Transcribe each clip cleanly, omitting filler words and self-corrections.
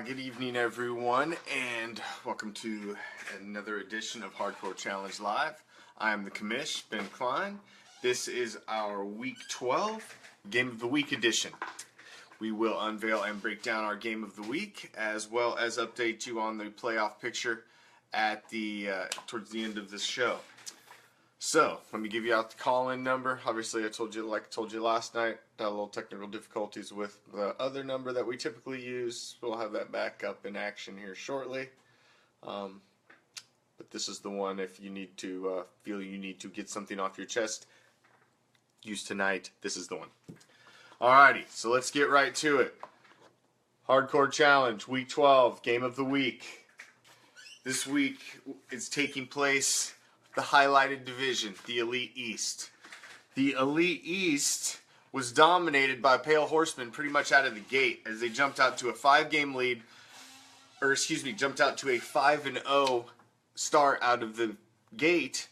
Good evening, everyone, and welcome to another edition of Hardcore Challenge Live. I am the commish, Ben Klein. This is our Week 12 Game of the Week edition. We will unveil and break down our Game of the Week, as well as update you on the playoff picture at the towards the end of this show. So, let me give you out the call-in number. Obviously, I told you last night, had a little technical difficulties with the other number that we typically use. We'll have that back up in action here shortly. But this is the one if you need to feel you need to get something off your chest. Use tonight. This is the one. Alrighty, so let's get right to it. Hardcore Challenge, Week 12, Game of the Week. This week is taking place the highlighted division, the Elite East. The Elite East was dominated by Pale Horsemen pretty much out of the gate as they jumped out to a 5-game lead, jumped out to a 5-0 start out of the gate.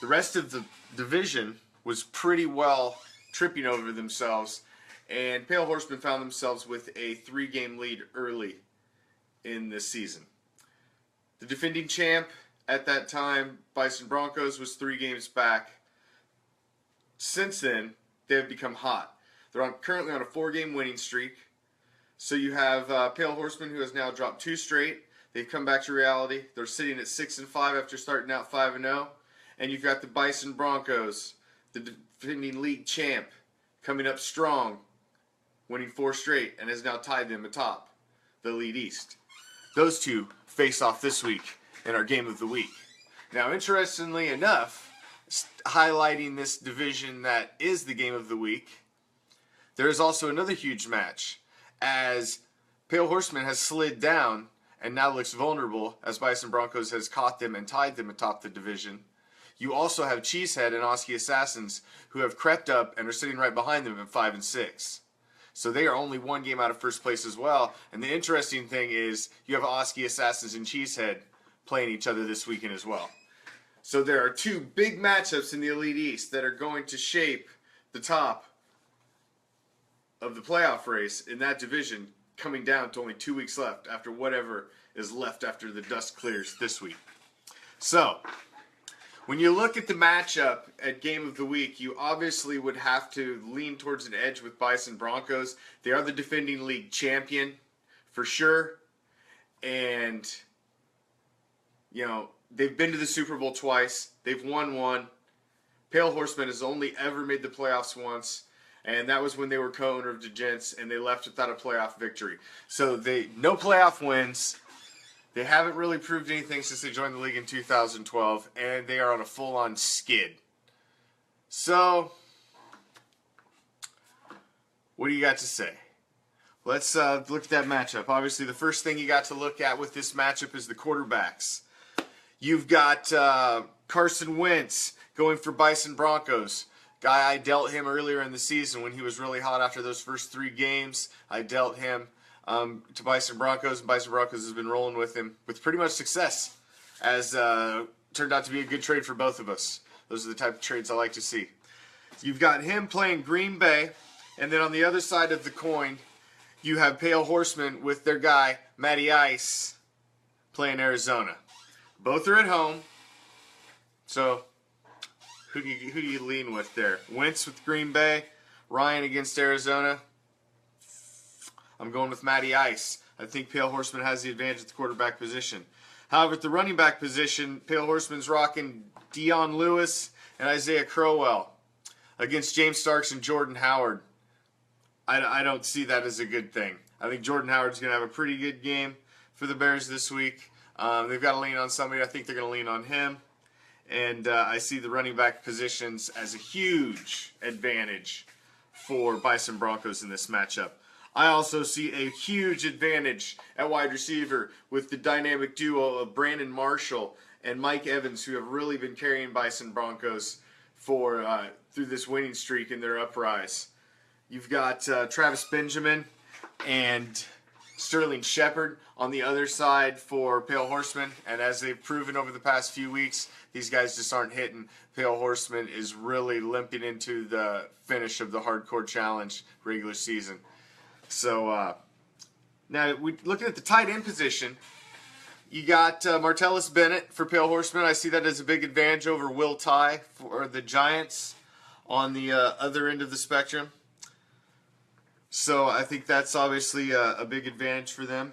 The rest of the division was pretty well tripping over themselves, and Pale Horsemen found themselves with a 3-game lead early in this season. The defending champ at that time, Bison Broncos, was 3 games back. Since then, they have become hot. They're currently on a 4-game winning streak. So you have Pale Horsemen, who has now dropped 2 straight. They've come back to reality. They're sitting at 6-5 after starting out 5-0. And you've got the Bison Broncos, the defending league champ, coming up strong, winning 4 straight, and has now tied them atop the Elite East. Those two face off this week in our Game of the Week. Now, interestingly enough, highlighting this division that is the Game of the Week, there is also another huge match, as Pale Horseman has slid down and now looks vulnerable as Bison Broncos has caught them and tied them atop the division. You also have Cheesehead and Oski Assassins, who have crept up and are sitting right behind them at 5-6. So they are only 1 game out of first place as well. And the interesting thing is you have Oski Assassins and Cheesehead playing each other this weekend as well. So there are 2 big matchups in the Elite East that are going to shape the top of the playoff race in that division, coming down to only 2 weeks left after whatever is left after the dust clears this week. So, when you look at the matchup at Game of the Week, you obviously would have to lean towards an edge with Bison Broncos. They are the defending league champion, for sure. And you know, they've been to the Super Bowl twice. They've won 1. Pale Horseman has only ever made the playoffs once, and that was when they were co-owner of the Gents, and they left without a playoff victory. So no playoff wins. They haven't really proved anything since they joined the league in 2012, and they are on a full-on skid. So, what do you got to say? Let's look at that matchup. Obviously, the first thing you got to look at with this matchup is the quarterbacks. You've got Carson Wentz going for Bison Broncos. Guy, I dealt him earlier in the season when he was really hot after those first 3 games. I dealt him to Bison Broncos, and Bison Broncos has been rolling with him with pretty much success, as turned out to be a good trade for both of us. Those are the type of trades I like to see. You've got him playing Green Bay, and then on the other side of the coin, you have Pale Horsemen with their guy, Matty Ice, playing Arizona. Both are at home, so who do you lean with there? Wentz with Green Bay, Ryan against Arizona. I'm going with Matty Ice. I think Pale Horseman has the advantage at the quarterback position. However, at the running back position, Pale Horseman's rocking Dion Lewis and Isaiah Crowell against James Starks and Jordan Howard. I don't see that as a good thing. I think Jordan Howard's going to have a pretty good game for the Bears this week. They've got to lean on somebody. I think they're going to lean on him. And I see the running back positions as a huge advantage for Bison Broncos in this matchup. I also see a huge advantage at wide receiver with the dynamic duo of Brandon Marshall and Mike Evans, who have really been carrying Bison Broncos for through this winning streak in their uprise. You've got Travis Benjamin and Sterling Shepard on the other side for Pale Horsemen, and as they've proven over the past few weeks, these guys just aren't hitting. Pale Horseman is really limping into the finish of the Hardcore Challenge regular season. So Now, looking at the tight end position, you got Martellus Bennett for Pale Horsemen. I see that as a big advantage over Will Tye for the Giants on the other end of the spectrum. So I think that's obviously a big advantage for them.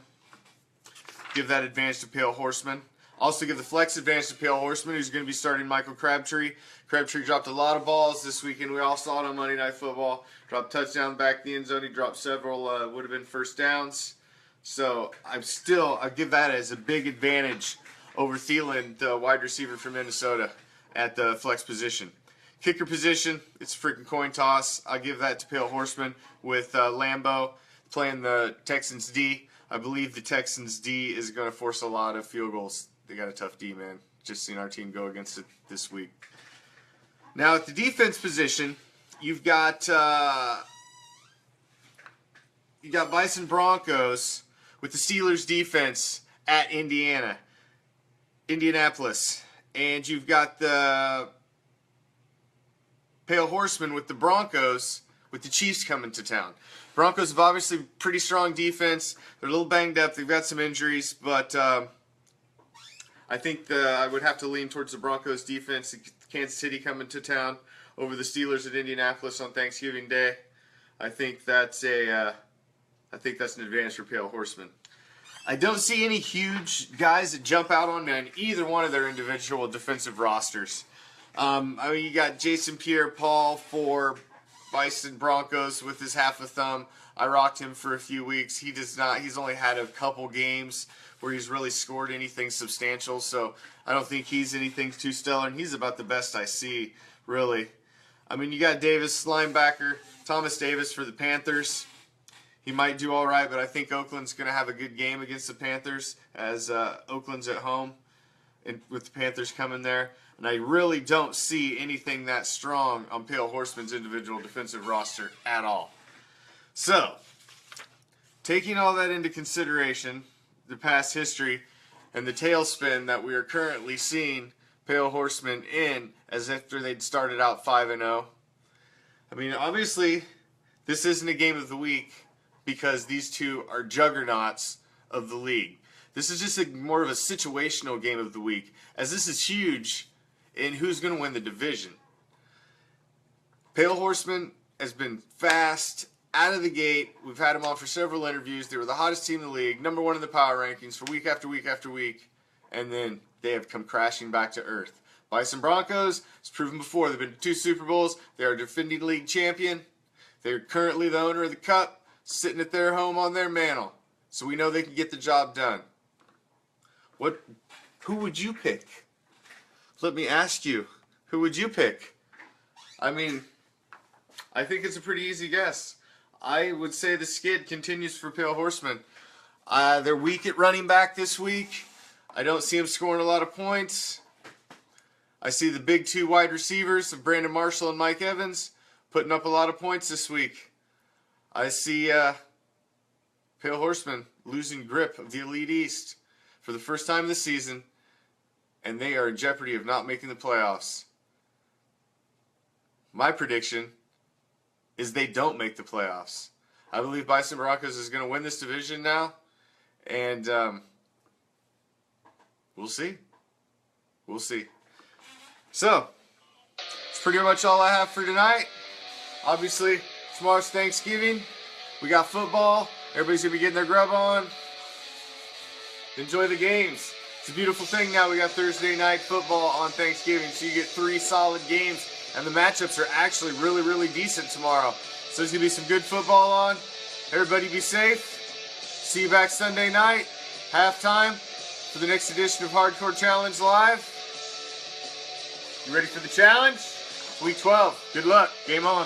Give that advantage to Pale Horsemen. Also give the flex advantage to Pale Horsemen, who's going to be starting Michael Crabtree. Crabtree dropped a lot of balls this weekend. We all saw it on Monday Night Football. Dropped touchdown back in the end zone. He dropped several, would have been first downs. So I give that as a big advantage over Thielen, the wide receiver from Minnesota, at the flex position. Kicker position, it's a freaking coin toss. I'll give that to Pale Horsemen with Lambeau playing the Texans D. I believe the Texans D is going to force a lot of field goals. They got a tough D, man. Just seen our team go against it this week. Now at the defense position, you've got Bison Broncos with the Steelers defense at Indianapolis. And you've got the Pale Horsemen with the Broncos with the Chiefs coming to town. Broncos have obviously pretty strong defense. They're a little banged up. They've got some injuries, but I think I would have to lean towards the Broncos defense. Kansas City coming to town over the Steelers at Indianapolis on Thanksgiving Day. I think that's an advantage for Pale Horsemen. I don't see any huge guys that jump out on me on either one of their individual defensive rosters. I mean, you got Jason Pierre-Paul for Bison Broncos with his half a thumb. I rocked him for a few weeks. He's only had a couple games where he's really scored anything substantial, so I don't think he's anything too stellar, and he's about the best I see, really. I mean, you got Davis, linebacker, Thomas Davis for the Panthers. He might do all right, but I think Oakland's going to have a good game against the Panthers, as Oakland's at home and with the Panthers coming there. And I really don't see anything that strong on Pale Horsemen's individual defensive roster at all. So, taking all that into consideration, the past history, and the tailspin that we are currently seeing Pale Horsemen in as after they'd started out 5-0. I mean, obviously, this isn't a game of the week because these two are juggernauts of the league. This is just more of a situational game of the week, as this is huge in who's going to win the division. Pale Horsemen has been fast out of the gate. We've had them on for several interviews. They were the hottest team in the league, number one in the power rankings for week after week after week, and then they have come crashing back to earth. Bison Broncos, it's proven before. They've been to 2 Super Bowls. They are defending league champion. They're currently the owner of the Cup, sitting at their home on their mantle. So we know they can get the job done. Who would you pick? Let me ask you, who would you pick? I mean, I think it's a pretty easy guess. I would say the skid continues for Pale Horsemen. They're weak at running back this week. I don't see them scoring a lot of points. I see the big 2 wide receivers of Brandon Marshall and Mike Evans putting up a lot of points this week. I see Pale Horsemen losing grip of the Elite East for the first time this season, and they are in jeopardy of not making the playoffs. My prediction is they don't make the playoffs. I believe Bison Broncos is going to win this division now, and we'll see. We'll see. So, that's pretty much all I have for tonight. Obviously, tomorrow's Thanksgiving. We got football. Everybody's going to be getting their grub on. Enjoy the games. It's a beautiful thing now. We got Thursday night football on Thanksgiving, so you get 3 solid games, and the matchups are actually really, really decent tomorrow. So there's going to be some good football on. Everybody be safe. See you back Sunday night, halftime, for the next edition of Hardcore Challenge Live. You ready for the challenge? Week 12. Good luck. Game on.